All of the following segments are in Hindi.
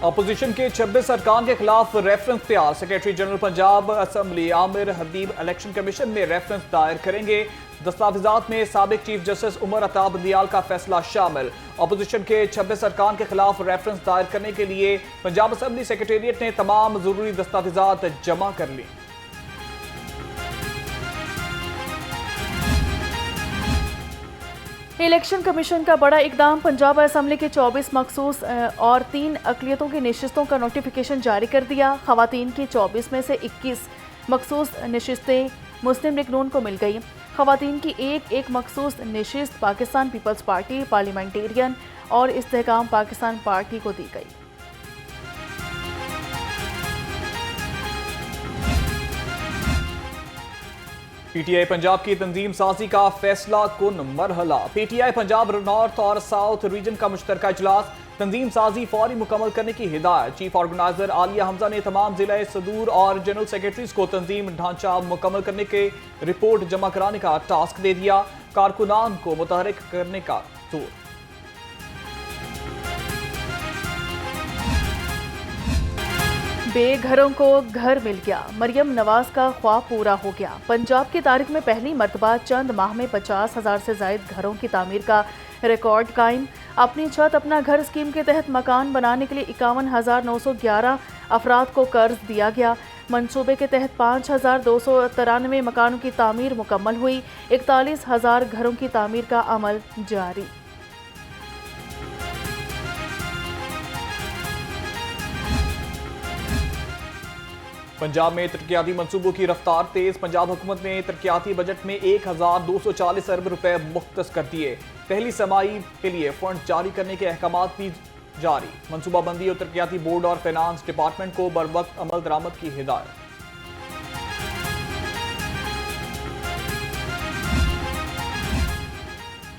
अपोजिशन के 26 अरकान के खिलाफ रेफरेंस तैयार। Secretary general Punjab assembly Aamir Habib election commission में रेफरेंस दायर करेंगे। दस्तावेजात में साबिक चीफ जस्टिस उमर अता बंदियाल का फैसला शामिल। अपोजिशन के 26 अरकान के खिलाफ रेफरेंस दायर करने के लिए पंजाब असम्बली सेक्रेटेरिएट ने तमाम जरूरी दस्तावेजात जमा कर ली। इलेक्शन कमीशन का बड़ा इकदाम। पंजाब असम्बली के 24 मखसूस और 3 अक़लियतों की नशिस्तों का नोटिफिकेशन जारी कर दिया। ख़वातीन की 24 में से 21 मखसूस नशिस्तें मुस्लिम लीग नून को मिल गई। ख़वातीन की एक मखसूस नशिस्त पाकिस्तान पीपल्स पार्टी, पार्लियामेंटेरियन और इस्तेहकाम पाकिस्तान पार्टी को दी गई। पीटीआई पंजाब की तंजीम साजी का फैसला कुन मरहला। पीटीआई पंजाब नॉर्थ और साउथ रीजन का मुश्तरका इजलास। तंजीम साजी फौरी मुकम्मल करने की हिदायत। चीफ ऑर्गेनाइजर आलिया हमजा ने तमाम जिला सदूर और जनरल सेक्रेटरीज को तंजीम ढांचा मुकम्मल करने के रिपोर्ट जमा कराने का टास्क दे दिया। कारकुनान को मुतहरिक करने का जोर। बेघरों को घर मिल गया। मरियम नवाज का ख्वाब पूरा हो गया। पंजाब की तारीख में पहली मरतबा चंद माह में 50,000 से जायद घरों की तामीर का रिकॉर्ड कायम। अपनी छत अपना घर स्कीम के तहत मकान बनाने के लिए 51,911 अफराद को कर्ज दिया गया। मंसूबे के तहत 5,293 मकानों की तामीर मुकम्मल हुई। 41,000 घरों की तामीर का अमल जारी। पंजाब में तरक्याती मंसूबों की रफ्तार तेज। पंजाब हुकूमत ने तरक्याती बजट में 1,240 अरब रुपए मुख्तस कर दिए। पहली समाई के लिए फंड जारी करने के अहकामात भी जारी। मनसूबाबंदी और तरक्याती बोर्ड और फाइनेंस डिपार्टमेंट को बरवक्त अमल दरामद की हिदायत।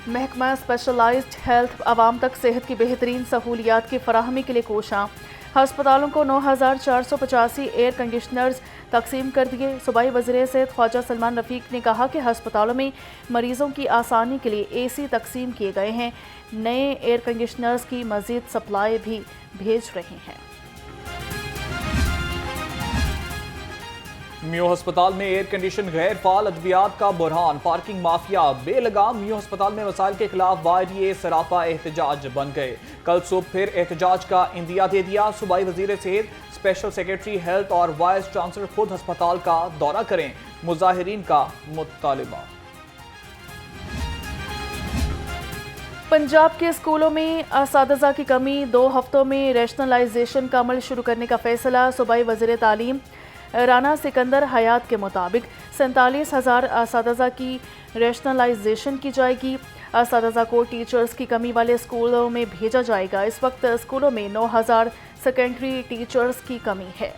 महकमा स्पेशलाइज्ड हेल्थ आवाम तक सेहत की बेहतरीन सहूलियात की फराहमी के लिए कोशां। हस्पतालों को 9,485 एयर कंडीशनर्स तकसीम कर दिए। सूबाई वज़ीर सेहत ख्वाजा सलमान रफ़ीक ने कहा कि हस्पतालों में मरीजों की आसानी के लिए एसी तकसीम किए गए हैं। नए एयर कंडीशनर्स की मज़ीद सप्लाई भी भेज रहे हैं। मियो अस्पताल में एयर कंडीशन गैर फाल अद्वियात का बुरहान। पार्किंग माफिया बेलगाम मियो अस्पताल में वसाइल के खिलाफ वायरिए सरापा एहतजाज बन गए। कल सुबह फिर एहतजाज का इंदिया दे दिया। सूबाई वजीर सेहत, स्पेशल सेक्रेटरी हेल्थ और वाइस चांसलर खुद अस्पताल का दौरा करें। मुजाहिरीन का मुतालिबा। पंजाब के स्कूलों में असातिज़ा की कमी। 2 हफ्तों में रैशनलाइजेशन का अमल शुरू करने का फैसला। सूबाई वज़ीर तालीम राना सिकंदर हयात के मुताबिक 47,000 असातिज़ा की रैशनलाइजेशन की जाएगी। असातिज़ा को टीचर्स की कमी वाले स्कूलों में भेजा जाएगा। इस वक्त स्कूलों में 9,000 सेकेंडरी टीचर्स की कमी है।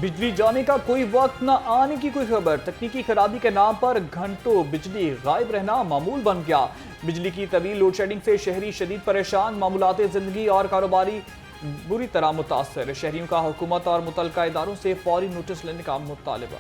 बिजली जाने का कोई वक्त न आने की कोई खबर। तकनीकी खराबी के नाम पर घंटों बिजली गायब रहना मामूल बन गया। बिजली की तवील लोड शेडिंग से शहरी शदीद परेशान। मामूलाते जिंदगी और कारोबारी बुरी तरह मुतासर। शहरियों का हुकूमत और मुतल्लिका इदारों से फौरी नोटिस लेने का मुतालिबा।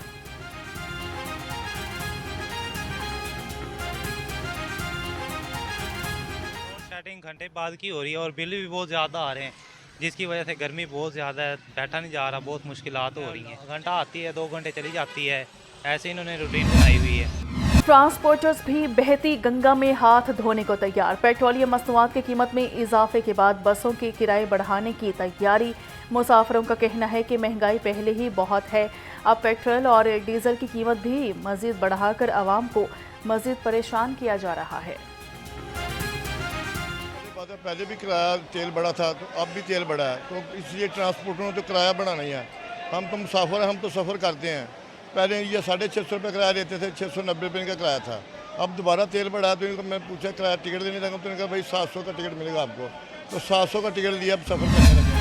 सेटिंग घंटे बाद की हो रही है और बिल भी बहुत ज़्यादा आ रहे हैं, जिसकी वजह से गर्मी बहुत ज़्यादा है, बैठा नहीं जा रहा, बहुत मुश्किलात हो रही हैं। घंटा आती है, 2 घंटे चली जाती है, ऐसे इन्होंने रूटीन बनाई हुई है। ट्रांसपोर्टर्स भी बहती गंगा में हाथ धोने को तैयार। पेट्रोलियम मसनूआत की कीमत में इजाफे के बाद बसों के किराए बढ़ाने की तैयारी। मुसाफिरों का कहना है कि महंगाई पहले ही बहुत है, अब पेट्रोल और डीजल की कीमत भी मजीद बढ़ाकर आवाम को मजीद परेशान किया जा रहा है। पहले भी किराया तेल बढ़ा था, तो अब भी तेल बढ़ा है, तो इसलिए ट्रांसपोर्टरों ने तो किराया बढ़ाना ही है। हम तो मुसाफिर हैं, हम तो सफ़र करते हैं। पहले ये 650 रुपये किराया देते थे, 690 रुपये का किराया था। अब दोबारा तेल बढ़ा, तो इनको मैं पूछा किराया टिकट देने लगा, तो इन्होंने कहा भाई 700 का टिकट मिलेगा आपको। तो 700 का टिकट लिया, अब सफ़र करने लगे।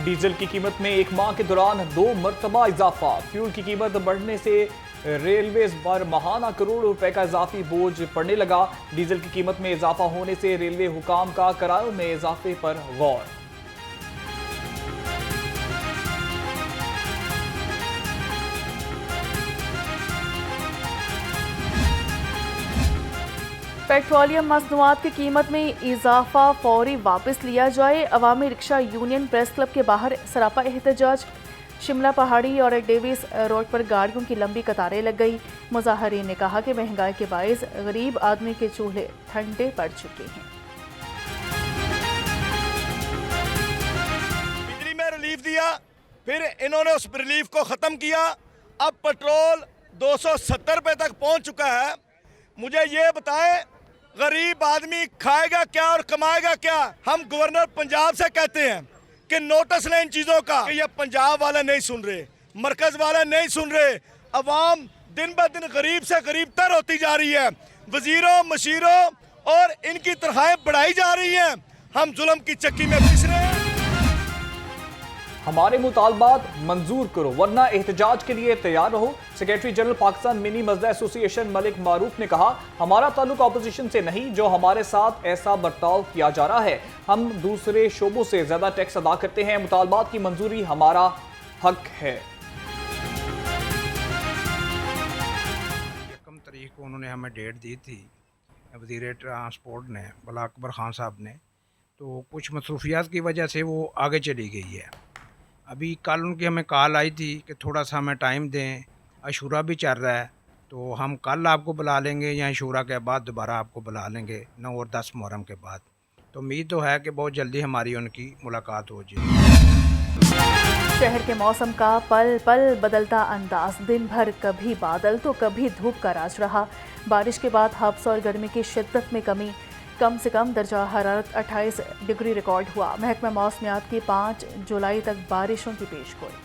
डीजल की कीमत में एक माह के दौरान 2 मरतबा इजाफा। फ्यूल की कीमत बढ़ने से रेलवेज पर माहाना करोड़ों रुपए का इजाफी बोझ पड़ने लगा। डीजल की कीमत में इजाफा होने से रेलवे हुकाम का किरायों में इजाफे पर गौर। पेट्रोलियम मसनूआत की कीमत में इजाफा फौरी वापस लिया जाए। अवामी रिक्शा यूनियन प्रेस क्लब के बाहर सरापा एहतजाज। शिमला पहाड़ी और डेविस रोड पर गाड़ियों की लंबी कतारें लग गई। मुजाहरीन ने कहा कि महंगाई के बायस गरीब आदमी के चूल्हे ठंडे पड़ चुके हैं। बिजली में रिलीफ दिया, फिर इन्होंने उस रिलीफ को ख़त्म किया। अब पेट्रोल 270 रुपये तक पहुंच चुका है। मुझे ये बताएं, गरीब आदमी खाएगा क्या और कमाएगा क्या? हम गवर्नर पंजाब से कहते हैं कि नोटिस लें इन चीज़ों का कि ये पंजाब वाले नहीं सुन रहे, मरकज़ वाले नहीं सुन रहे। अवाम दिन ब दिन गरीब से गरीब तर होती जा रही है। वजीरों मशीरों और इनकी तनख्वाहें बढ़ाई जा रही हैं। हम जुल्म की चक्की में पिस रहे हैं। हमारे मुतालबात मंजूर करो वरना एहतजाज के लिए तैयार रहो। Secretary general Pakistan mini मजदा association Malik मारूफ ने कहा, हमारा ताल्लुक अपोजिशन से नहीं, जो हमारे साथ ऐसा बर्ताव किया जा रहा है। हम दूसरे शोबों से ज्यादा टैक्स अदा करते हैं। मुतालबात की मंजूरी हमारा हक है। कम तारीख को उन्होंने हमें डेट दी थी वज़ीर ट्रांसपोर्ट ने, भला अकबर खान साहब ने, तो कुछ मसरूफियात की वजह से वो आगे चली गई है। अभी कल उनकी हमें कॉल आई थी कि थोड़ा सा हमें टाइम दें, अशूरा भी चल रहा है, तो हम कल आपको बुला लेंगे या अशूरा के बाद दोबारा आपको बुला लेंगे 9 और 10 मुहर्रम के बाद। तो उम्मीद तो है कि बहुत जल्दी हमारी उनकी मुलाकात हो जाए। शहर के मौसम का पल पल बदलता अंदाज। दिन भर कभी बादल तो कभी धूप का राज रहा। बारिश के बाद हब्स और गर्मी की शिद्दत में कमी। कम से कम दर्जा हरारत 28 डिग्री रिकॉर्ड हुआ। महकमा मौसमियात की 5 जुलाई तक बारिशों की पेशगोई।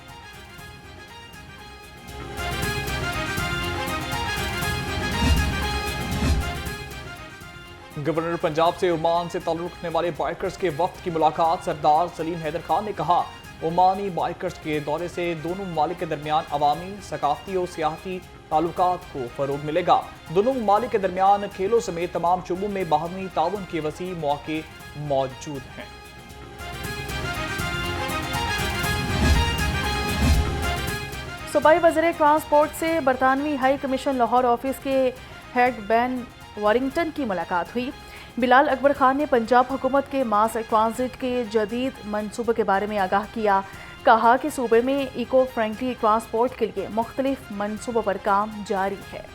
गवर्नर पंजाब से ओमान से ताल्लुक रखने वाले बाइकर्स के वफ्द की मुलाकात। सरदार सलीम हैदर खान ने कहा, ओमानी बाइकर्स के दौरे से दोनों ममालिक के दरमियान अवामी, सकाफती और सियासी ताल्लुकात को फरोग मिलेगा। दोनों ममालिक के दरमियान खेलों समेत तमाम शोबों में बाहमी ताउन के वसी मौके मौजूद हैं। सूबाई वज़ीर ट्रांसपोर्ट से बरतानवी हाई कमीशन लाहौर ऑफिस के हेड बैन वारिंगटन की मुलाकात हुई। बिलाल अकबर खान ने पंजाब हुकूमत के मास ट्रांजिट के जदीद मनसूबे के बारे में आगाह किया। कहा कि सूबे में इको फ्रेंडली ट्रांसपोर्ट के लिए मुख्तलिफ मनसूबों पर काम जारी है।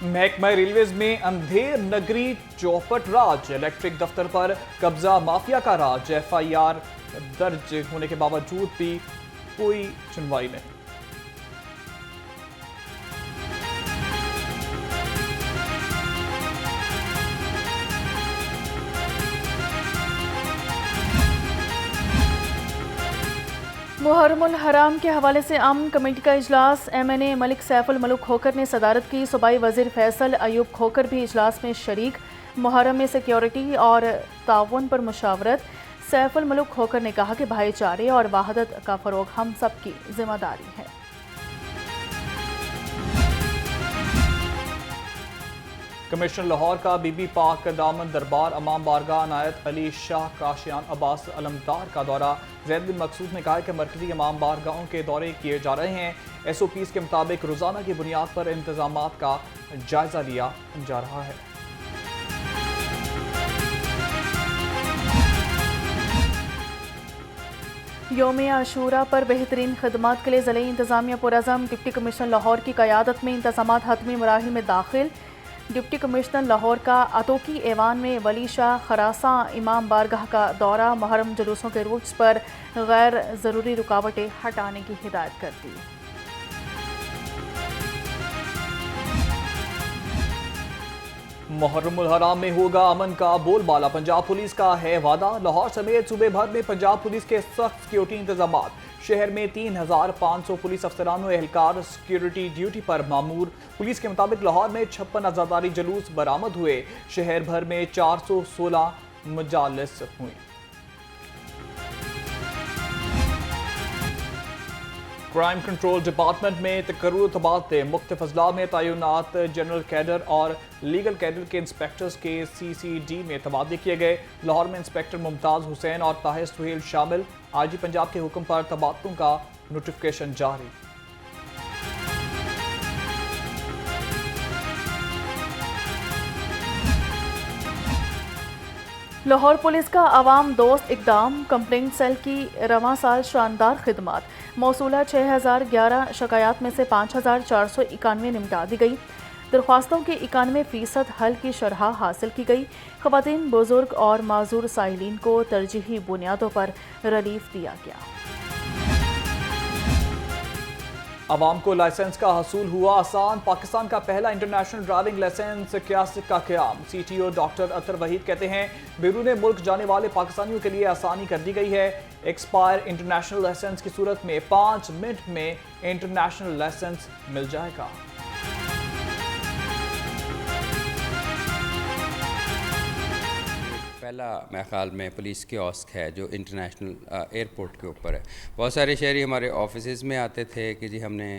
महकमा रेलवेज में अंधेर नगरी चौपट राज। इलेक्ट्रिक दफ्तर पर कब्जा माफिया का राज। FIR दर्ज होने के बावजूद भी कोई सुनवाई नहीं। मुहर्रमुल हराम के हवाले से अमन कमेटी का इजलास। MNA मलिक सैफुल मलूक खोकर ने सदारत की। सूबाई वज़ीर फैसल अयूब खोकर भी इजलास में शरीक। मुहर्रम में सिक्योरिटी और ताउन पर मुशावरत। सैफुल मलूक खोकर ने कहा कि भाईचारे और वहादत का फ़रोग हम सब की जिम्मेदारी है। कमिश्नर लाहौर का बीबी पाक दामन दरबार अमाम बारगाह अनायत अली शाह काशियान अब्बास अलमदार का दौरा। ज़ैनुद्दीन मकसूद ने कहा कि मरकजी अमाम बारगाहों के दौरे किए जा रहे हैं। SOPs के मुताबिक रोज़ाना की बुनियाद पर इंतजामात का जायजा लिया जा रहा है। योम आशूरा पर बेहतरीन खदमात के लिए ज़िले इंतज़ामिया पुरज़म। डिप्टी कमिश्नर लाहौर की क़यादत में इंतज़ामात हतमी मराहिल में दाखिल। डिप्टी कमिश्नर लाहौर का अतोकी ऐवान में वली शाह खरासा इमाम बारगाह का दौरा। मुहर्रम जुलूसों के रूट्स पर गैर ज़रूरी रुकावटें हटाने की हिदायत कर दी। मुहर्रमुल हराम में होगा अमन का बोलबाला। पंजाब पुलिस का है वादा। लाहौर समेत सूबे भर में पंजाब पुलिस के सख्त सिक्योरिटी इंतजाम। शहर में 3500 पुलिस अफसरान और एहलकार सिक्योरिटी ड्यूटी पर मामूर। पुलिस के मुताबिक लाहौर में 56 आज़ादारी जुलूस बरामद हुए। शहर भर में 416 मजालिस हुई। क्राइम कंट्रोल डिपार्टमेंट में तकर्रुर तबादले। मुख्तलिफ अजला में तयनात जनरल कैडर और लीगल कैडर के इंस्पेक्टर्स के CCD में तबादले किए गए। लाहौर में इंस्पेक्टर मुमताज़ हुसैन और ताहिर सुहेल शामिल। IG पंजाब के हुक्म पर तबादलों का नोटिफिकेशन जारी। लाहौर पुलिस का आवाम दोस्त इकदाम, कंप्लेंट सेल की रवां साल शानदार खिदमत। मौसूला 6011 शिकायत में से 5491 निपटा दी गई। दरख्वास्तों के 91% हल की शरह हासिल की गई। ख़वातीन, बुजुर्ग और माजूर साइलिन को तरजीही बुनियादों पर रिलीफ दिया गया। अवाम को लाइसेंस का हसूल हुआ आसान। पाकिस्तान का पहला इंटरनेशनल ड्राइविंग लाइसेंस कियासत का क़याम। CTO डॉक्टर अतर वहीद कहते हैं, बैरून मुल्क जाने वाले पाकिस्तानियों के लिए आसानी कर दी गई है। एक्सपायर इंटरनेशनल लाइसेंस की सूरत में 5 मिनट में इंटरनेशनल लाइसेंस मिल जाएगा। पहला मेरे ख्याल में पुलिस कियोस्क है जो इंटरनेशनल एयरपोर्ट के ऊपर है। बहुत सारे शहरी हमारे ऑफिसेज़ में आते थे कि जी हमने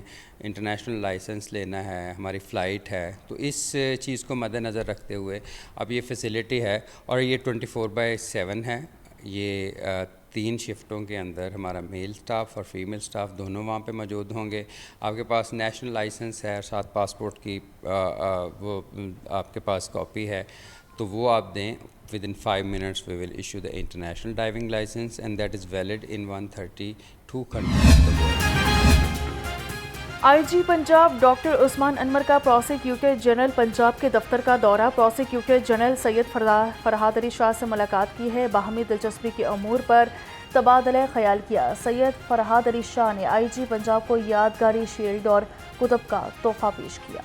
इंटरनेशनल लाइसेंस लेना है, हमारी फ़्लाइट है, तो इस चीज़ को मद्देनज़र रखते हुए अब ये फैसिलिटी है और ये 24/7 है। ये 3 शिफ्टों के अंदर हमारा मेल स्टाफ और फीमेल स्टाफ दोनों वहाँ पे मौजूद होंगे। आपके पास नेशनल लाइसेंस है, साथ पासपोर्ट की वो आपके पास कॉपी है, तो वो आप दें। Within 5 minutes we will issue the international driving license and that is valid in 132 countries of the world. IG Punjab doctor Usman Anwar का प्रोसिक्यूटर जनरल पंजाब के दफ्तर का दौरा। प्रोसिक्यूटर जनरल सैयद फरहाद अली शाह से मुलाकात की है। बाहमी दिलचस्पी के अमूर पर तबादला ख्याल किया। सैयद फरहाद अली शाह ने IG पंजाब को यादगारी शील्ड और कुतुब का तोहफा पेश किया।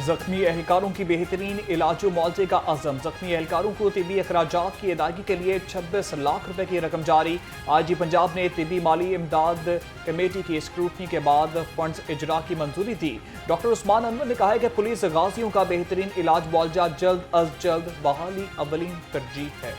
जख्मी एहलकारों की बेहतरीन इलाज मुआवजे का अज़म। जख्मी एहलकारों को तिबी अखराजात की अदायगी के लिए 26 लाख रुपए की रकम जारी। IG पंजाब ने तिबी माली इमदाद कमेटी की स्क्रूटनी के बाद फंड्स इजरा की मंजूरी दी। डॉक्टर उस्मान अनवर ने कहा है कि पुलिस गाजियों का बेहतरीन इलाज मुआवजा जल्द अज जल्द बहाली अवलीन तरजीह है।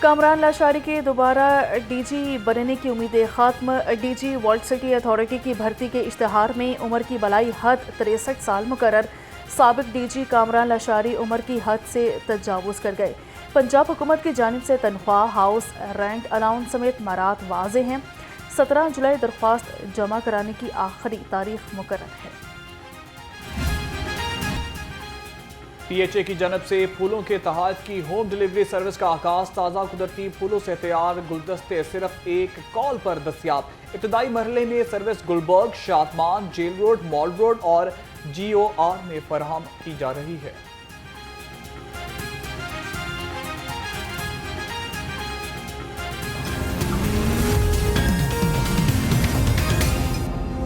कामरान लाशारी के दोबारा DG बनने की उम्मीदें खत्म। DG वर्ल्ड सिटी अथॉरिटी की भर्ती के इश्तहार में उम्र की बलाई हद 63 साल मुकर्रर। साबिक DG कामरान लाशारी उम्र की हद से तजावुज़ कर गए। पंजाब हुकूमत की जानिब से तनख्वाह, हाउस रेंट अलाउंस समेत मरात वाज़े हैं। 17 जुलाई दरख्वास्त जमा कराने की आखिरी तारीख मुकर्रर है। PHA की जानब से फूलों के तहत की होम डिलीवरी सर्विस का आगाज। ताज़ा कुदरती फूलों से तैयार गुलदस्ते सिर्फ एक कॉल पर दस्तियाब। इब्तदाई मरहले में service Gulberg, Shadman, Jail Road, Mall Road और GOR में फराहम की जा रही है।